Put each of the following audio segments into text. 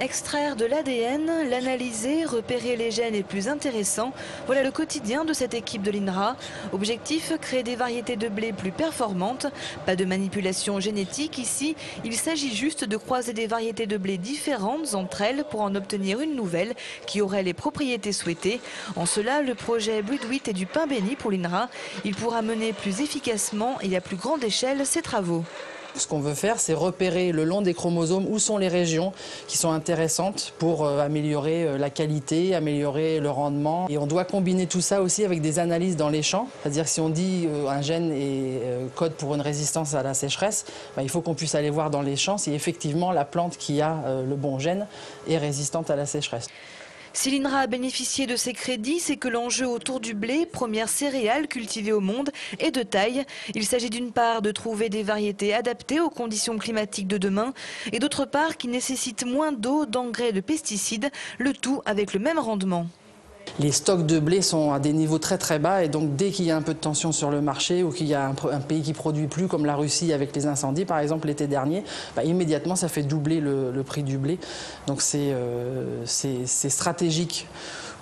Extraire de l'ADN, l'analyser, repérer les gènes les plus intéressants, voilà le quotidien de cette équipe de l'INRA. Objectif, créer des variétés de blé plus performantes. Pas de manipulation génétique ici, il s'agit juste de croiser des variétés de blé différentes entre elles pour en obtenir une nouvelle qui aurait les propriétés souhaitées. En cela, le projet Buduit est du pain béni pour l'INRA. Il pourra mener plus efficacement et à plus grande échelle ses travaux. Ce qu'on veut faire, c'est repérer le long des chromosomes où sont les régions qui sont intéressantes pour améliorer la qualité, améliorer le rendement. Et on doit combiner tout ça aussi avec des analyses dans les champs. C'est-à-dire que si on dit un gène est code pour une résistance à la sécheresse, il faut qu'on puisse aller voir dans les champs si effectivement la plante qui a le bon gène est résistante à la sécheresse. Si l'INRA a bénéficié de ces crédits, c'est que l'enjeu autour du blé, première céréale cultivée au monde, est de taille. Il s'agit d'une part de trouver des variétés adaptées aux conditions climatiques de demain et d'autre part qui nécessitent moins d'eau, d'engrais et de pesticides, le tout avec le même rendement. Les stocks de blé sont à des niveaux très très bas et donc dès qu'il y a un peu de tension sur le marché ou qu'il y a un pays qui produit plus comme la Russie avec les incendies par exemple l'été dernier, immédiatement ça fait doubler le prix du blé. Donc c'est stratégique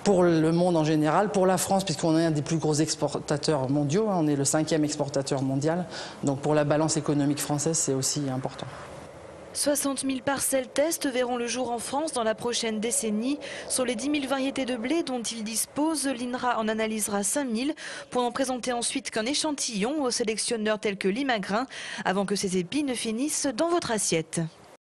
pour le monde en général, pour la France puisqu'on est un des plus gros exportateurs mondiaux, on est le 5e exportateur mondial. Donc pour la balance économique française c'est aussi important. 60 000 parcelles test verront le jour en France dans la prochaine décennie. Sur les 10 000 variétés de blé dont il dispose, l'INRA en analysera 5 000 pour n'en présenter ensuite qu'un échantillon aux sélectionneurs tels que Limagrain avant que ces épis ne finissent dans votre assiette.